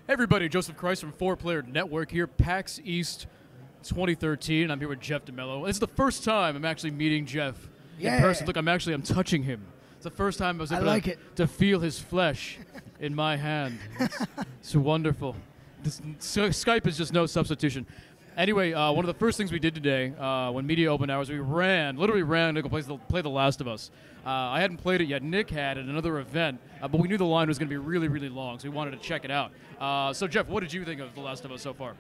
Hey everybody, Joseph Christ from 4Player Network here, PAX East 2013. I'm here with Jeff DeMello. It's the first time I'm actually meeting Jeff in person. Look, I'm touching him. It's the first time I was able to feel his flesh in my hand. It's wonderful. Skype is just no substitution. Anyway, one of the first things we did today when media open hours, we literally ran to go play The Last of Us. I hadn't played it yet. Nick had at another event, but we knew the line was going to be really, really long, so we wanted to check it out. So, Jeff, what did you think of The Last of Us so far?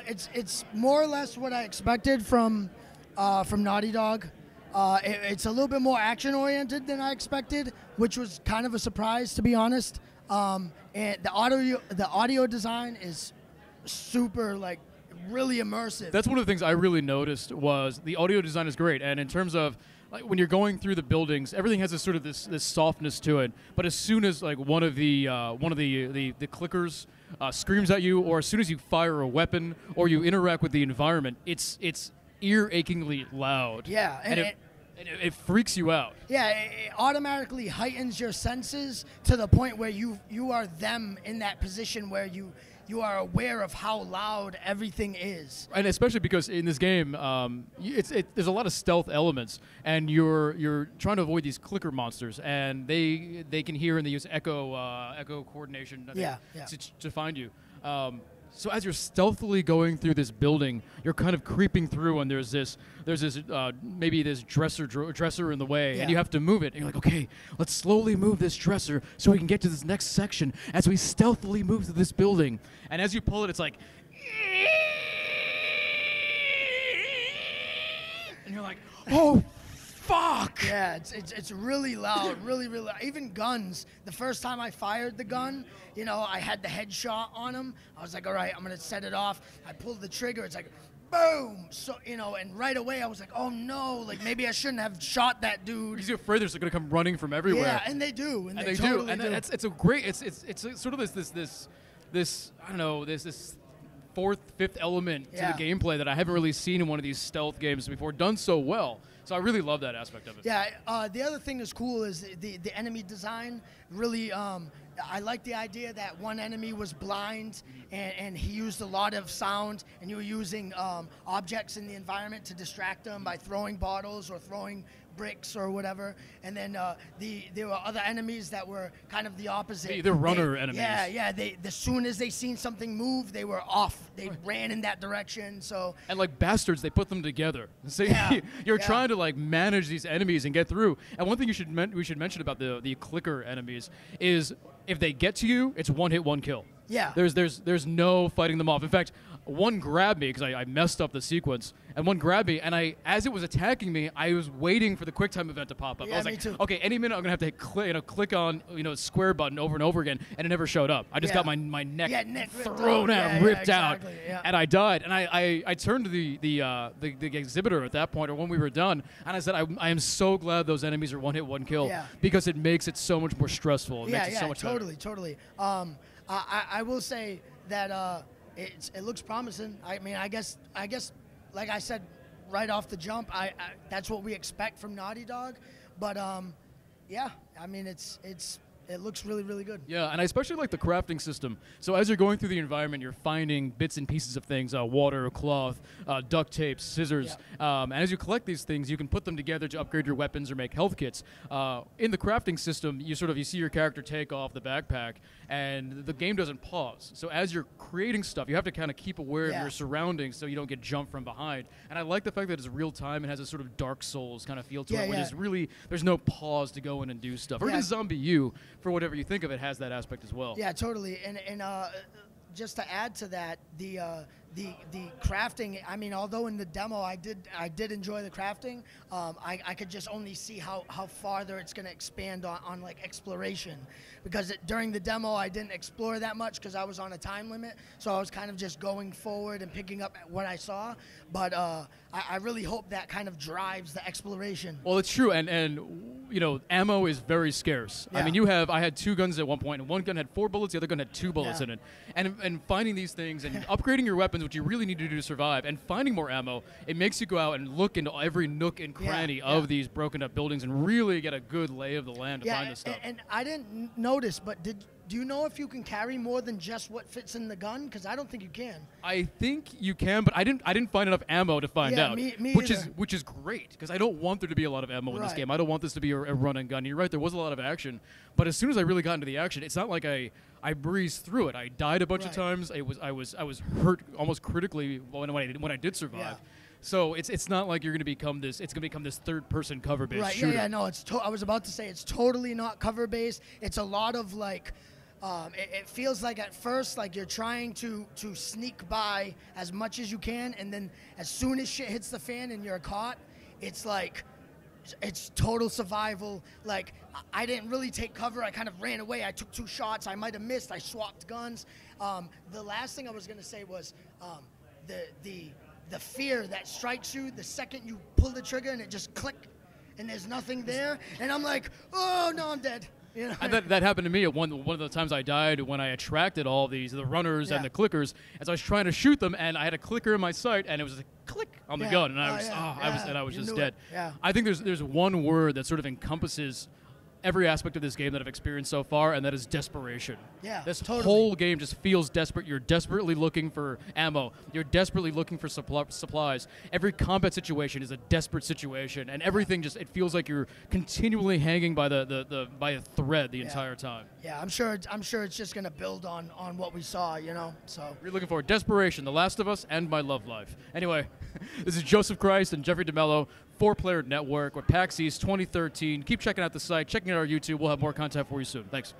It's more or less what I expected from Naughty Dog. It's a little bit more action-oriented than I expected, which was kind of a surprise, to be honest. And the audio design is super, like, really immersive. That's one of the things I really noticed was the audio design is great, and in terms of like when you're going through the buildings, everything has this softness to it. But as soon as like one of the clickers screams at you, or as soon as you fire a weapon or you interact with the environment, it's ear-achingly loud. Yeah, and it freaks you out. Yeah, it automatically heightens your senses to the point where you are them in that position where you are aware of how loud everything is. And especially because in this game, there's a lot of stealth elements, and you're trying to avoid these clicker monsters, and they can hear and they use echo coordination to find you. So as you're stealthily going through this building, you're kind of creeping through, and there's this maybe this dresser in the way, and you have to move it. And you're like, okay, let's slowly move this dresser so we can get to this next section as we stealthily move through this building. And as you pull it, it's like, and you're like, oh. Fuck! Yeah, it's really loud, really loud. Even guns, the first time I fired the gun, you know, I had the headshot on him. I was like, all right, I'm going to set it off. I pulled the trigger. It's like, boom! So, you know, and right away I was like, oh no, like maybe I shouldn't have shot that dude. Because you're afraid they're going to come running from everywhere. Yeah, and they do. And they totally do. And it's a great, it's sort of this I don't know, this fourth, fifth element to the gameplay that I haven't really seen in one of these stealth games before, done so well. So I really love that aspect of it. Yeah, the other thing that's cool is the enemy design. Really, I like the idea that one enemy was blind and he used a lot of sound, and you were using objects in the environment to distract them by throwing bottles or throwing bricks or whatever. And then there were other enemies that were kind of the opposite. The runner enemies. Yeah. As soon as they seen something move, they were off. They ran in that direction. So. And like bastards, they put them together. So you're trying to like manage these enemies and get through. And one thing we should mention about the clicker enemies is if they get to you, it's one hit, one kill. Yeah. There's no fighting them off. In fact, one grabbed me because I messed up the sequence, and one grabbed me, and as it was attacking me, I was waiting for the QuickTime event to pop up. Yeah, I was me like, too. okay, any minute I'm gonna have to click on square button over and over again, and it never showed up. I just got my neck thrown out, ripped out, and I died. And I turned to the exhibitor at that point, or when we were done, and I said, I am so glad those enemies are one hit, one kill, because it makes it so much more stressful. It makes it so much totally. I will say that it looks promising. I mean, I guess, like I said, right off the jump, that's what we expect from Naughty Dog. But yeah, I mean, it looks really, really good. Yeah, and I especially like the crafting system. So as you're going through the environment, you're finding bits and pieces of things, water, cloth, duct tape, scissors. And as you collect these things, you can put them together to upgrade your weapons or make health kits. In the crafting system, you see your character take off the backpack, and the game doesn't pause. So as you're creating stuff, you have to kind of keep aware of your surroundings so you don't get jumped from behind. And I like the fact that it's real time and has a sort of Dark Souls kind of feel to it, where there's no pause to go in and do stuff. Or even Zombie U, for whatever you think of it, has that aspect as well. Yeah, totally. And just to add to that, the crafting, I mean, although in the demo I did enjoy the crafting, I could just only see how farther it's going to expand on like exploration, because during the demo I didn't explore that much because I was on a time limit, so I was kind of just going forward and picking up what I saw. But I really hope that kind of drives the exploration. Well, it's true, and you know, ammo is very scarce. I mean, I had two guns at one point, and one gun had 4 bullets, the other gun had 2 bullets in it. And finding these things and upgrading your weapons, which you really need to do to survive, and finding more ammo, it makes you go out and look into every nook and cranny of these broken up buildings and really get a good lay of the land to find this stuff. And I didn't notice, but Do you know if you can carry more than just what fits in the gun? Because I don't think you can. I think you can, but I didn't find enough ammo to find out. Me which either. is great, because I don't want there to be a lot of ammo in this game. I don't want this to be a run and gun. You're right, there was a lot of action, but as soon as I really got into the action, it's not like I breezed through it. I died a bunch of times. I was hurt almost critically when I did survive. Yeah. So it's not like you're going to become this. It's going to become this third-person cover-based shooter. Yeah. No, I was about to say it's totally not cover-based. It's a lot of like. It feels like at first like you're trying to sneak by as much as you can, and then as soon as shit hits the fan and you're caught, it's like it's total survival. Like I didn't really take cover. I kind of ran away. I took 2 shots. I might have missed. I swapped guns. The last thing I was gonna say was the fear that strikes you the second you pull the trigger and it just click and there's nothing there, and I'm like, oh no, I'm dead. You know? That happened to me at one of the times I died when I attracted all the runners and the clickers as I was trying to shoot them, and I had a clicker in my sight, and it was a click on the gun, and I was just dead. Yeah. I think there's one word that sort of encompasses every aspect of this game that I've experienced so far, and that is desperation. Yeah, this totally. whole game just feels desperate. You're desperately looking for ammo. You're desperately looking for supplies. Every combat situation is a desperate situation, and everything it feels like you're continually hanging by by a thread the entire time. Yeah, I'm sure it's just gonna build on what we saw, you know. So we're looking for desperation, The Last of Us, and My Love Life. Anyway, this is Joseph Christ and Jeffrey DeMello, 4-Player Network. We're PAX East 2013. Keep checking out the site, checking out our YouTube. We'll have more content for you soon. Thanks.